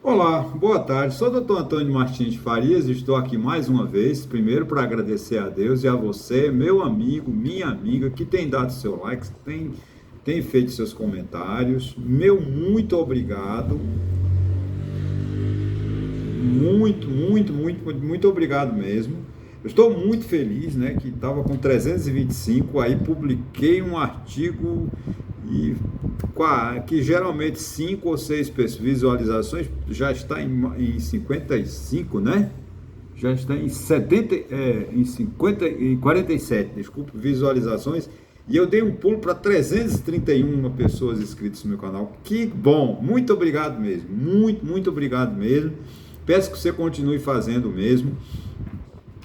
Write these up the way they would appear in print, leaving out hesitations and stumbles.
Olá, boa tarde. Sou o Dr. Antônio Martins Farias e estou aqui mais uma vez, primeiro para agradecer a Deus e a você, meu amigo, minha amiga, que tem dado seu like, tem feito seus comentários. Meu muito obrigado. Muito obrigado mesmo. Eu estou muito feliz, né, que estava com 325, aí publiquei um artigo e que geralmente 5 ou 6 visualizações, já está em 55, né? Já está em 70, em 50, em 47, desculpa, visualizações. E eu dei um pulo para 331 pessoas inscritas no meu canal. Que bom! Muito obrigado mesmo. Muito obrigado mesmo. Peço que você continue fazendo o mesmo.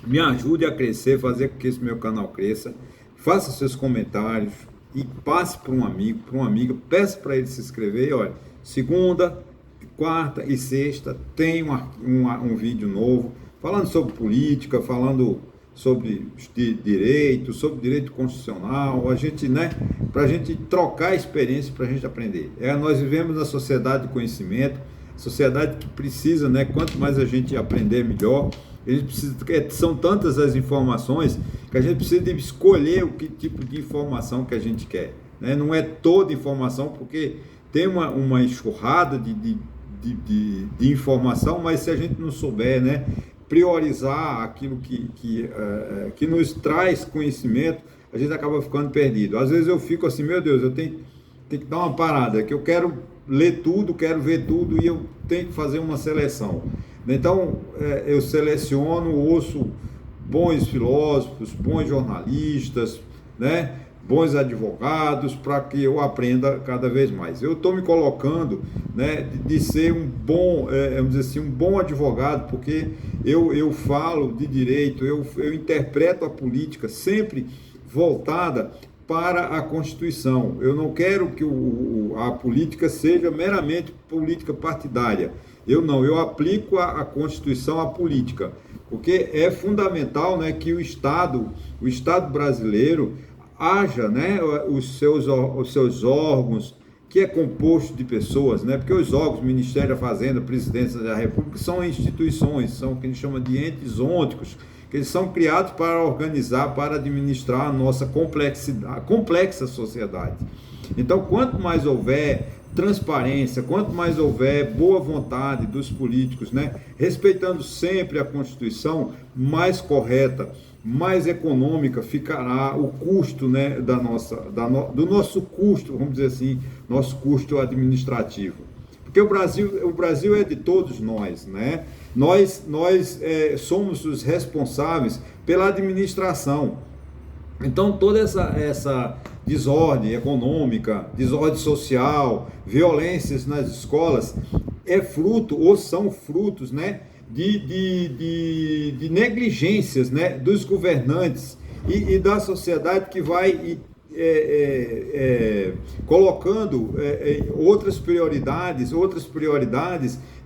Me ajude a crescer, fazer com que esse meu canal cresça. Faça seus comentários e passe para um amigo, para uma amiga. Peça para ele se inscrever. E olha, segunda, quarta e sexta tem um vídeo novo falando sobre política, falando sobre direito, sobre direito constitucional, a gente, né, para a gente trocar experiência, para a gente aprender. Nós vivemos na sociedade de conhecimento, sociedade que precisa, né, quanto mais a gente aprender, melhor. São tantas as informações que a gente precisa de escolher o que tipo de informação que a gente quer. Né? Não é toda informação, porque tem uma enxurrada de informação, mas se a gente não souber, né, priorizar aquilo que nos traz conhecimento, a gente acaba ficando perdido. Às vezes eu fico assim, meu Deus, eu tenho que dar uma parada, que eu quero ler tudo, quero ver tudo e eu tenho que fazer uma seleção. Então, eu seleciono, ouço bons filósofos, bons jornalistas, né? Bons advogados, para que eu aprenda cada vez mais. Eu estou me colocando, né, de ser um bom, vamos dizer assim, um bom advogado, porque eu falo de direito, eu interpreto a política sempre voltada para a Constituição. Eu não quero que a política seja meramente política partidária. Eu aplico a Constituição à política, porque é fundamental, né, que o Estado brasileiro haja, né, os seus órgãos, que é composto de pessoas, né, porque os órgãos, Ministério da Fazenda, Presidência da República, são instituições, são o que a gente chama de entes ônticos, que eles são criados para organizar, para administrar a nossa complexa sociedade. Então, quanto mais houver transparência, quanto mais houver boa vontade dos políticos, né, respeitando sempre a Constituição, mais correta, mais econômica ficará o custo, né, do nosso custo, vamos dizer assim, nosso custo administrativo. Porque o Brasil é de todos nós, né? Nós somos os responsáveis pela administração. Então, toda essa desordem econômica, desordem social, violências nas escolas, é fruto ou são frutos, né, de negligências, né, dos governantes e da sociedade que vai colocando outras prioridades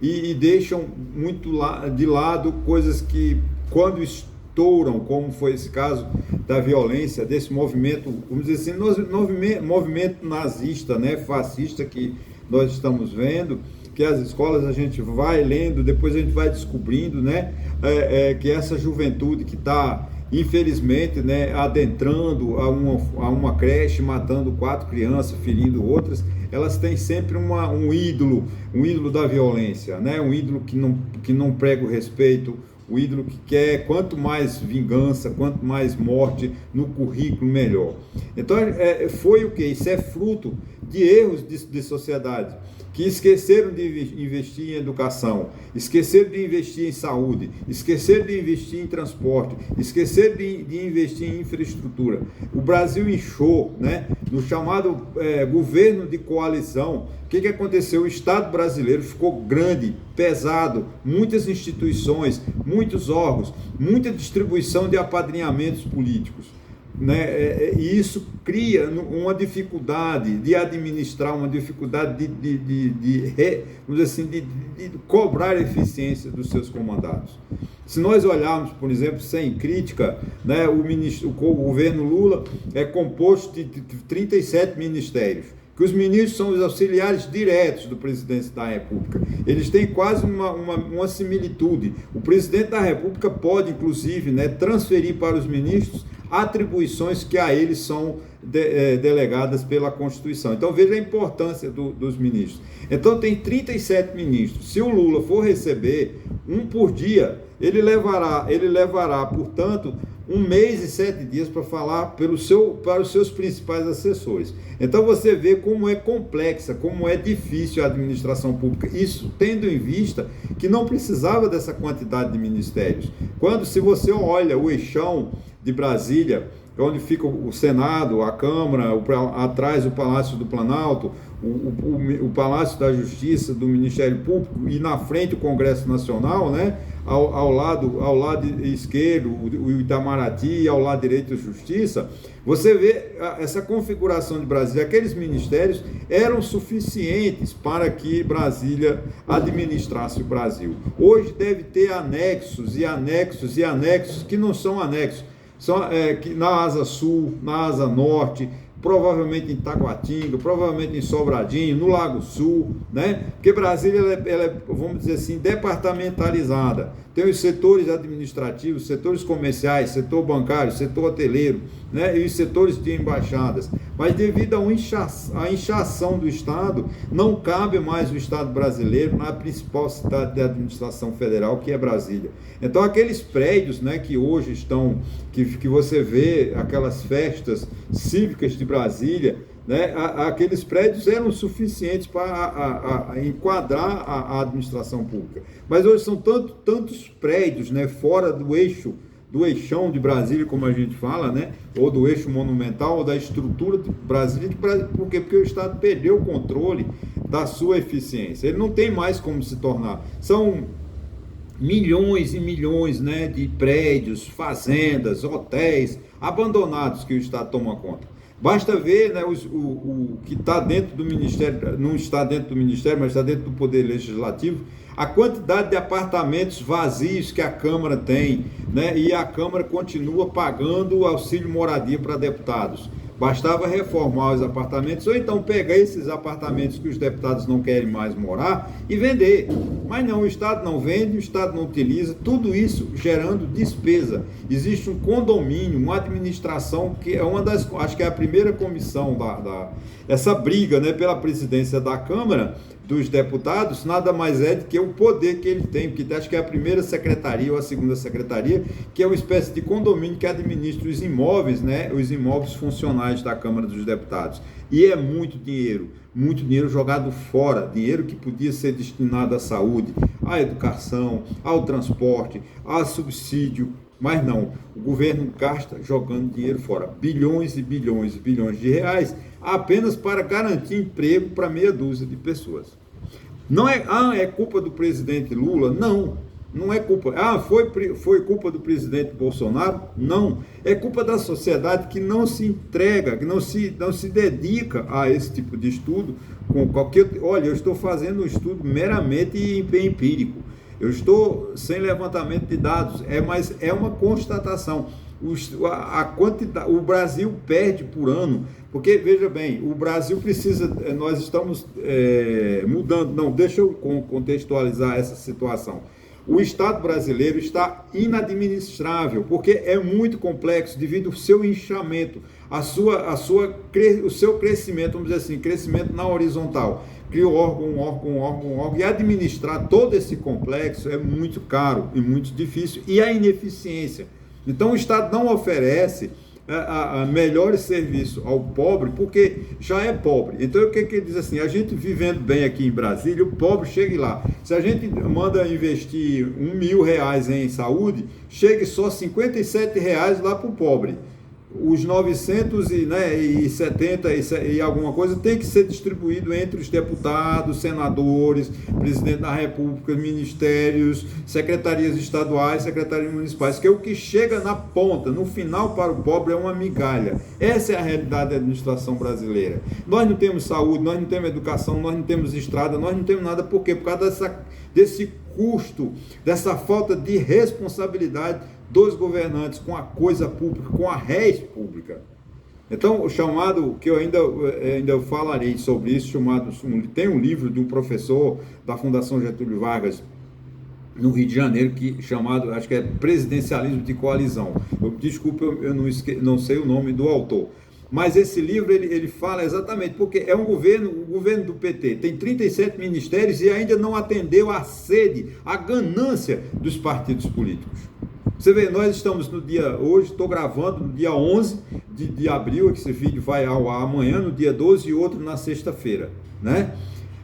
e deixam muito de lado coisas que, quando estouram, como foi esse caso da violência, desse movimento, vamos dizer assim, movimento nazista, né, fascista, que nós estamos vendo, que as escolas a gente vai lendo, depois a gente vai descobrindo, né, que essa juventude que está, infelizmente, né, adentrando a uma creche, matando 4 crianças, ferindo outras, elas têm sempre um ídolo da violência, né, um ídolo que não prega o respeito, o ídolo que quer quanto mais vingança, quanto mais morte no currículo, melhor. Então, foi o que? Isso é fruto de erros de sociedade, que esqueceram de investir em educação, esqueceram de investir em saúde, esqueceram de investir em transporte, esqueceram de investir em infraestrutura. O Brasil inchou, né, no chamado governo de coalizão. O que aconteceu? O Estado brasileiro ficou grande, pesado, muitas instituições, muitos órgãos, muita distribuição de apadrinhamentos políticos. Né? E isso cria uma dificuldade de administrar, uma dificuldade vamos dizer assim, de cobrar a eficiência dos seus comandados. Se nós olharmos, por exemplo, sem crítica, né, o governo Lula é composto de 37 ministérios, que os ministros são os auxiliares diretos do presidente da República. Eles têm quase uma similitude. O presidente da República pode, inclusive, né, transferir para os ministros atribuições que a eles são delegadas pela Constituição. Então veja a importância dos ministros. Então tem 37 ministros. Se o Lula for receber um por dia, ele levará, portanto, 1 mês e 7 dias para falar para os seus principais assessores. Então você vê como é complexa, como é difícil a administração pública. Isso tendo em vista que não precisava dessa quantidade de ministérios. Se você olha o eixão de Brasília, onde fica o Senado, a Câmara, atrás o Palácio do Planalto, o Palácio da Justiça, do Ministério Público, e na frente o Congresso Nacional, né? Ao lado esquerdo, o Itamaraty, e ao lado direito a Justiça, você vê essa configuração de Brasília. Aqueles ministérios eram suficientes para que Brasília administrasse o Brasil. Hoje deve ter anexos e anexos e anexos que não são anexos. Que na asa sul, na asa norte, provavelmente em Taguatinga, provavelmente em Sobradinho, no Lago Sul, né? Porque Brasília ela é, vamos dizer assim, departamentalizada. Tem os setores administrativos, setores comerciais, setor bancário, setor hoteleiro, né? E os setores de embaixadas. Mas devido à inchação do Estado, não cabe mais o Estado brasileiro na principal cidade de administração federal, que é Brasília. Então aqueles prédios, né, que hoje estão, que você vê aquelas festas cívicas de Brasília, né, aqueles prédios eram suficientes para enquadrar a administração pública. Mas hoje são tantos prédios, né, fora do eixão de Brasília, como a gente fala, né, ou do eixo monumental, ou da estrutura de Brasília. Por quê? Porque o Estado perdeu o controle da sua eficiência. Ele não tem mais como se tornar. São milhões e milhões, né, de prédios, fazendas, hotéis abandonados que o Estado toma conta. Basta ver, né, o que está dentro do Ministério, não está dentro do Ministério, mas está dentro do Poder Legislativo, a quantidade de apartamentos vazios que a Câmara tem, né, e a Câmara continua pagando o auxílio moradia para deputados. Bastava reformar os apartamentos, ou então pegar esses apartamentos que os deputados não querem mais morar e vender. Mas não, o Estado não vende, o Estado não utiliza, tudo isso gerando despesa. Existe um condomínio, uma administração, que é acho que é a primeira comissão essa briga, né, pela presidência da Câmara dos Deputados, nada mais é do que o poder que ele tem, porque acho que é a primeira secretaria ou a segunda secretaria, que é uma espécie de condomínio que administra os imóveis, né, os imóveis funcionais da Câmara dos Deputados. E é muito dinheiro jogado fora, dinheiro que podia ser destinado à saúde, à educação, ao transporte, a subsídio, mas não, o governo gasta jogando dinheiro fora, bilhões e bilhões e bilhões de reais, apenas para garantir emprego para meia dúzia de pessoas. Não é culpa do presidente Lula? Não é culpa. Foi culpa do presidente Bolsonaro? Não. É culpa da sociedade que não se entrega, que não se dedica a esse tipo de estudo. Olha, eu estou fazendo um estudo meramente empírico. Eu estou sem levantamento de dados, mas é uma constatação. O Brasil perde por ano, porque, veja bem, o Brasil precisa, nós estamos mudando, não, deixa eu contextualizar essa situação. O Estado brasileiro está inadministrável, porque é muito complexo devido ao seu inchamento, o seu crescimento, vamos dizer assim, crescimento na horizontal. Cria órgão, e administrar todo esse complexo é muito caro e muito difícil, e a ineficiência. Então o Estado não oferece melhores serviços ao pobre, porque já é pobre. Então o que ele diz assim, a gente vivendo bem aqui em Brasília, o pobre chegue lá. Se a gente manda investir R$1.000 em saúde, chegue só R$57 lá para o pobre. Os 970 e alguma coisa tem que ser distribuído entre os deputados, senadores, presidente da República, ministérios, secretarias estaduais, secretarias municipais, que é o que chega na ponta, no final para o pobre é uma migalha. Essa é a realidade da administração brasileira. Nós não temos saúde, nós não temos educação, nós não temos estrada, nós não temos nada. Por quê? Por causa desse custo, dessa falta de responsabilidade dos governantes com a coisa pública, com a res pública. Então, o chamado, que eu ainda falarei sobre isso, tem um livro de um professor da Fundação Getúlio Vargas, no Rio de Janeiro, chamado, acho que é Presidencialismo de Coalizão. Desculpa, eu não sei o nome do autor. Mas esse livro, ele fala exatamente, porque é o governo do PT, tem 37 ministérios e ainda não atendeu à sede, à ganância dos partidos políticos. Você vê, nós estamos hoje estou gravando no dia 11 de abril, esse vídeo vai ao ar amanhã, no dia 12 e outro na sexta-feira, né?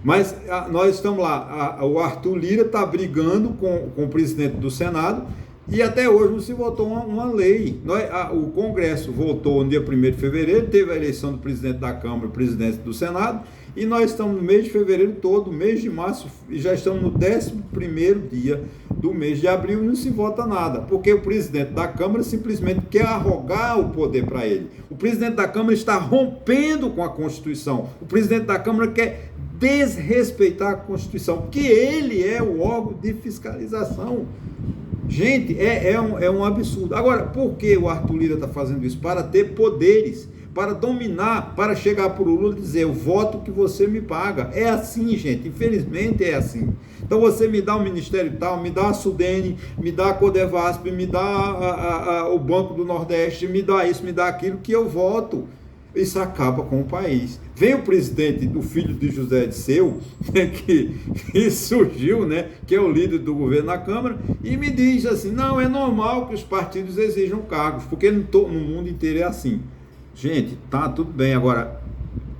Mas nós estamos lá, o Arthur Lira está brigando com o presidente do Senado e até hoje não se votou uma lei. O Congresso votou no dia 1º de fevereiro, teve a eleição do presidente da Câmara e presidente do Senado, e nós estamos no mês de fevereiro todo, mês de março, e já estamos no 11º dia do mês de abril e não se vota nada, porque o presidente da Câmara simplesmente quer arrogar o poder para ele. O presidente da Câmara está rompendo com a Constituição. O presidente da Câmara quer desrespeitar a Constituição, porque ele é o órgão de fiscalização. Gente, é um absurdo. Agora, por que o Arthur Lira está fazendo isso? Para ter poderes, para dominar, para chegar para o Lula e dizer, eu voto que você me paga. É assim, gente, infelizmente é assim. Então você me dá o Ministério tal, me dá a Sudene, me dá a Codevasp, me dá o Banco do Nordeste, me dá isso, me dá aquilo, que eu voto. Isso acaba com o país. Vem o presidente, o filho de José Disseu, né, que surgiu, né, que é o líder do governo na Câmara, e me diz assim, não, é normal que os partidos exijam cargos, porque no mundo inteiro é assim. Gente, tá tudo bem. Agora,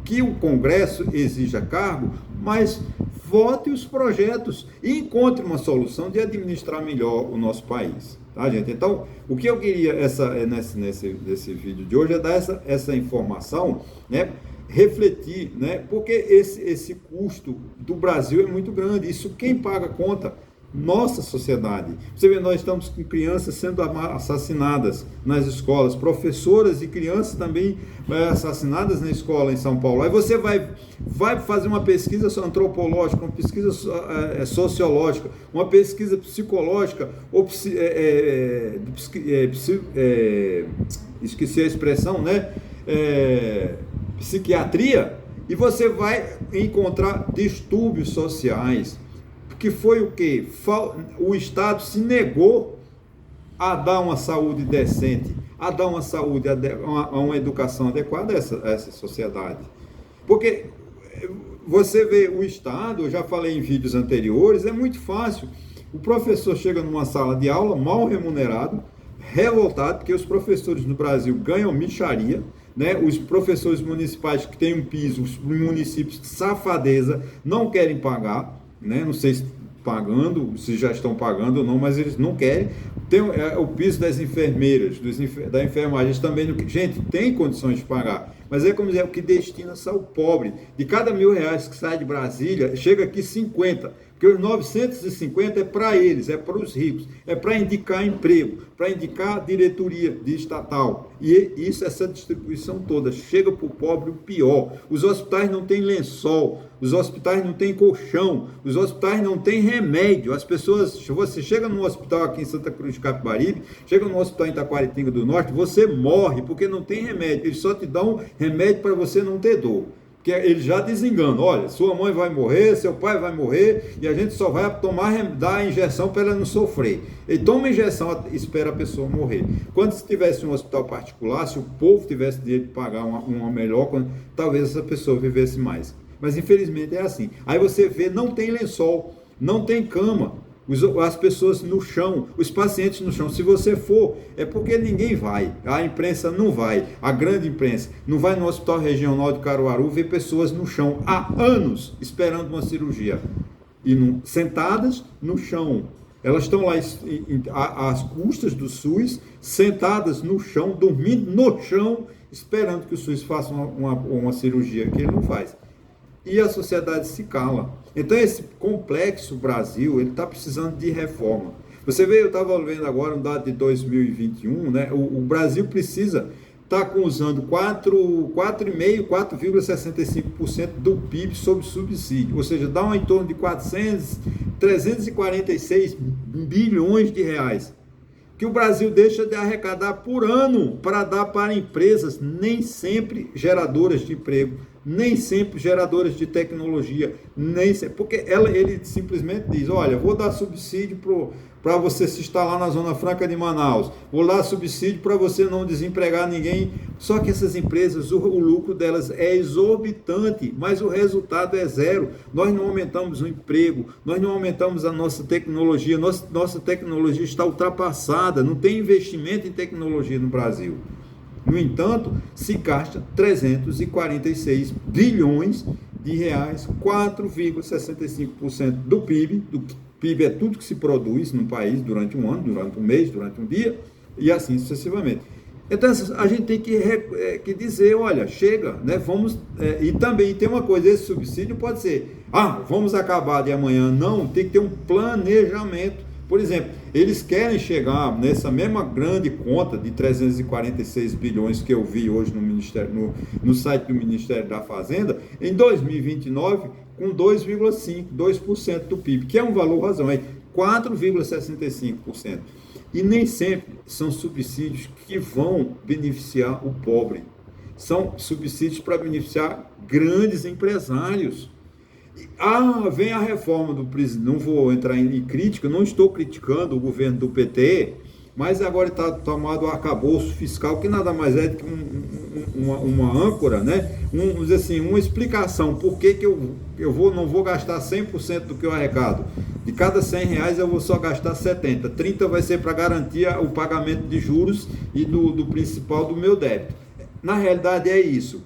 que o Congresso exija cargo, mas vote os projetos e encontre uma solução de administrar melhor o nosso país. Tá, gente? Então, o que eu queria nesse vídeo de hoje é dar essa informação, né? Refletir, né? Porque esse custo do Brasil é muito grande. Isso quem paga a conta? Nossa sociedade. Você vê, nós estamos com crianças sendo assassinadas nas escolas, professoras e crianças também assassinadas na escola em São Paulo. Aí você vai fazer uma pesquisa antropológica, uma pesquisa sociológica, uma pesquisa psicológica, ou esqueci a expressão, né? Psiquiatria, e você vai encontrar distúrbios sociais. Que foi o quê? O Estado se negou a dar uma saúde decente, a dar uma saúde, uma educação adequada a essa sociedade. Porque você vê o Estado, eu já falei em vídeos anteriores, é muito fácil. O professor chega numa sala de aula mal remunerado, revoltado, porque os professores no Brasil ganham mixaria, né? Os professores municipais que têm um piso, os municípios de safadeza, não querem pagar, né? Não sei se já estão pagando ou não, mas eles não querem. Tem o piso das enfermeiras, da enfermagem, eles também não, gente, tem condições de pagar, mas é como dizer, o que destina-se ao pobre. De cada R$1.000 que sai de Brasília, chega aqui 50, porque os 950 é para eles, é para os ricos, é para indicar emprego, para indicar diretoria de estatal. E isso, essa distribuição toda, chega para o pobre o pior. Os hospitais não têm lençol, os hospitais não têm colchão, os hospitais não têm remédio. As pessoas, você chega num hospital aqui em Santa Cruz de Capibaribe, chega num hospital em Taquaritinga do Norte, você morre, porque não tem remédio. Eles só te dão remédio para você não ter dor. Que eles já desenganam, olha, sua mãe vai morrer, seu pai vai morrer, e a gente só vai dar a injeção para ela não sofrer. Ele toma a injeção e espera a pessoa morrer. Quando se tivesse um hospital particular, se o povo tivesse dinheiro de pagar uma melhor, talvez essa pessoa vivesse mais. Mas infelizmente é assim. Aí você vê, não tem lençol, não tem cama, as pessoas no chão, os pacientes no chão. Se você for, é porque ninguém vai. A imprensa não vai, a grande imprensa não vai no Hospital Regional de Caruaru ver pessoas no chão há anos esperando uma cirurgia e sentadas no chão. Elas estão lá às custas do SUS, sentadas no chão, dormindo no chão, esperando que o SUS faça uma cirurgia que ele não faz. E a sociedade se cala. Então esse complexo Brasil, ele está precisando de reforma. Você vê, eu estava vendo agora um dado de 2021, né? O Brasil precisa estar usando 4,65% do PIB sob subsídio, ou seja, dá em torno de 346 bilhões de reais. que o Brasil deixa de arrecadar por ano para dar para empresas nem sempre geradoras de emprego, nem sempre geradoras de tecnologia, nem sempre, porque ele simplesmente diz, olha, vou dar subsídio para você se instalar na Zona Franca de Manaus, vou dar subsídio para você não desempregar ninguém, só que essas empresas, o lucro delas é exorbitante, mas o resultado é zero, nós não aumentamos o emprego, nós não aumentamos a nossa tecnologia, nossa tecnologia está ultrapassada, não tem investimento em tecnologia no Brasil. No entanto, se gasta 346 bilhões de reais, 4,65% do PIB. Do PIB é tudo que se produz no país durante um ano, durante um mês, durante um dia, e assim sucessivamente. Então, a gente tem que dizer, olha, chega, né? Vamos, e também tem uma coisa, esse subsídio pode ser, vamos acabar de amanhã. Não, tem que ter um planejamento. Por exemplo, eles querem chegar nessa mesma grande conta de 346 bilhões que eu vi hoje no site do Ministério da Fazenda, em 2029, com 2,5% do PIB, que é um valor razão, é 4,65%. E nem sempre são subsídios que vão beneficiar o pobre. São subsídios para beneficiar grandes empresários. Vem a reforma do presidente, não vou entrar em crítica, não estou criticando o governo do PT, mas agora está tomado o arcabouço fiscal, que nada mais é do que uma âncora, né? Vamos dizer assim, uma explicação, por que não vou gastar 100% do que eu arrecado. De cada 100 reais eu vou só gastar 70, 30 vai ser para garantir o pagamento de juros e do principal do meu débito. Na realidade é isso.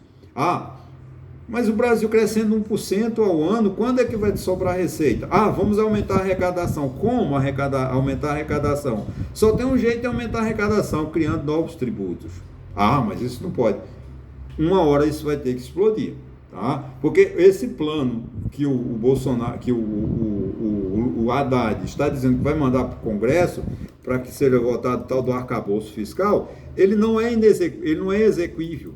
Mas o Brasil crescendo 1% ao ano, quando é que vai sobrar receita? Vamos aumentar a arrecadação. Como aumentar a arrecadação? Só tem um jeito de aumentar a arrecadação, criando novos tributos. Mas isso não pode. Uma hora isso vai ter que explodir. Tá? Porque esse plano que o Bolsonaro, que o Haddad está dizendo que vai mandar para o Congresso, para que seja votado tal do arcabouço fiscal, ele não é execuível,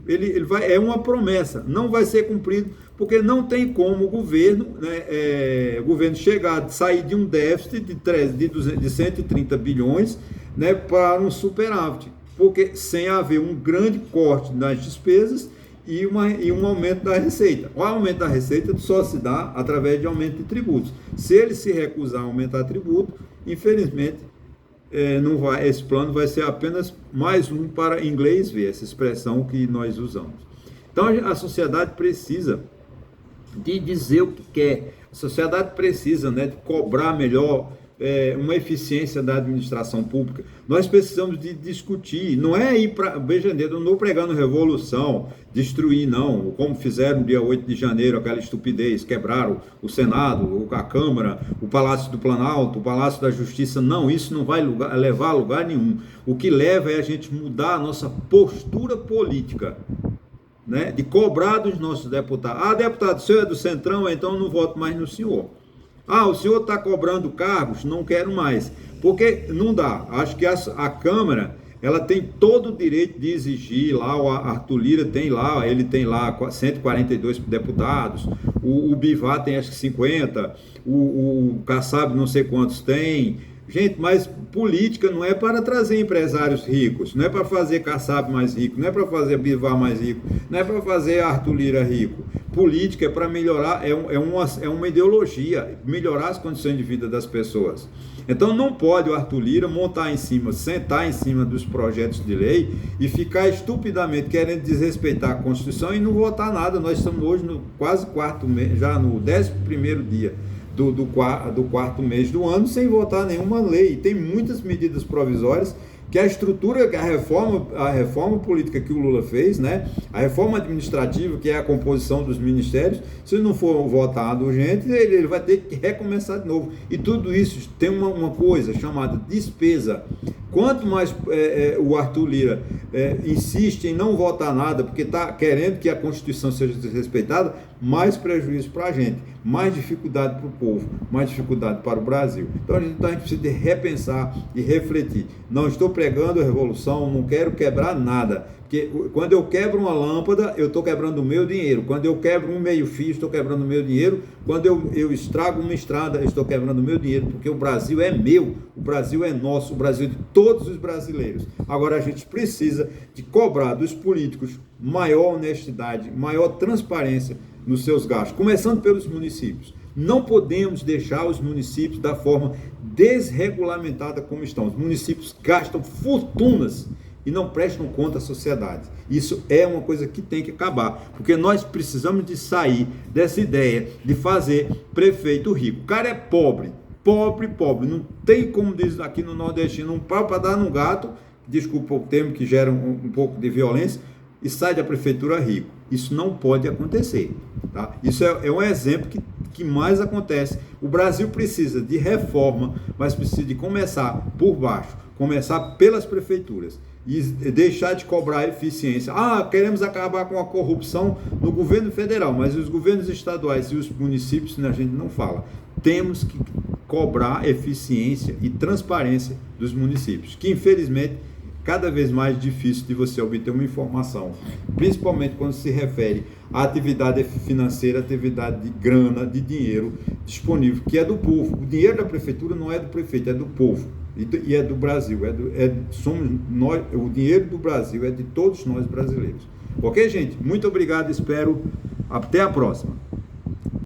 é uma promessa, não vai ser cumprido, porque não tem como o governo sair de um déficit de 130 bilhões, né, para um superávit, porque sem haver um grande corte nas despesas e um aumento da receita. O aumento da receita só se dá através de aumento de tributos. Se ele se recusar a aumentar tributo, infelizmente, esse plano vai ser apenas mais um para inglês ver, essa expressão que nós usamos. Então, a sociedade precisa de dizer o que quer, a sociedade precisa, né, de cobrar melhor uma eficiência da administração pública. Nós precisamos de discutir, não é ir para... Veja, eu não estou pregando revolução, destruir, não, como fizeram no dia 8 de janeiro, aquela estupidez, quebraram o Senado, a Câmara, o Palácio do Planalto, o Palácio da Justiça. Não, isso não vai levar a lugar nenhum. O que leva é a gente mudar a nossa postura política, né, de cobrar dos nossos deputados. Deputado, o senhor é do Centrão, então eu não voto mais no senhor. O senhor está cobrando cargos? Não quero mais. Porque não dá. Acho que a Câmara, ela tem todo o direito de exigir lá, o Arthur Lira ele tem lá 142 deputados, o Bivar tem acho que 50, o Kassab não sei quantos tem. Gente, mas política não é para trazer empresários ricos, não é para fazer Kassab mais rico, não é para fazer Bivar mais rico, não é para fazer Arthur Lira rico. Política é para melhorar, é uma ideologia, melhorar as condições de vida das pessoas. Então não pode o Arthur Lira sentar em cima dos projetos de lei e ficar estupidamente querendo desrespeitar a Constituição e não votar nada. Nós estamos hoje no quase quarto mês, já no 11º dia do quarto mês do ano, sem votar nenhuma lei. E tem muitas medidas provisórias que a estrutura, que a reforma política que o Lula fez, né, a reforma administrativa, que é a composição dos ministérios, se não for votado urgente, ele vai ter que recomeçar de novo. E tudo isso tem uma coisa chamada despesa. Quanto mais o Arthur Lira insiste em não votar nada, porque está querendo que a Constituição seja desrespeitada, mais prejuízo para a gente, mais dificuldade para o povo, mais dificuldade para o Brasil. Então a gente precisa de repensar e refletir. Não estou pregando a revolução, não quero quebrar nada, Porque quando eu quebro uma lâmpada, eu estou quebrando o meu dinheiro. Quando eu quebro um meio-fio, estou quebrando o meu dinheiro. Quando eu estrago uma estrada, eu estou quebrando o meu dinheiro, porque o Brasil é meu, o Brasil é nosso, o Brasil é de todos os brasileiros. Agora a gente precisa de cobrar dos políticos maior honestidade, maior transparência nos seus gastos, começando pelos municípios. Não podemos deixar os municípios da forma desregulamentada como estão. Os municípios gastam fortunas e não prestam conta à sociedade. Isso é uma coisa que tem que acabar, porque nós precisamos de sair dessa ideia de fazer prefeito rico. O cara é pobre, pobre, não tem, como diz aqui no nordestino, um pau para dar no gato, desculpa o termo que gera um pouco de violência, e sai da prefeitura rico. Isso não pode acontecer, tá? Isso é um exemplo que mais acontece. O Brasil precisa de reforma, mas precisa de começar por baixo, começar pelas prefeituras e deixar de cobrar eficiência. Queremos acabar com a corrupção no governo federal, mas os governos estaduais e os municípios, a gente não fala. Temos que cobrar eficiência e transparência dos municípios, que infelizmente cada vez mais difícil de você obter uma informação, principalmente quando se refere à atividade financeira, atividade de grana, de dinheiro disponível, que é do povo. O dinheiro da prefeitura não é do prefeito, é do povo e é do Brasil. Somos nós, o dinheiro do Brasil é de todos nós brasileiros. Ok, gente? Muito obrigado, espero até a próxima.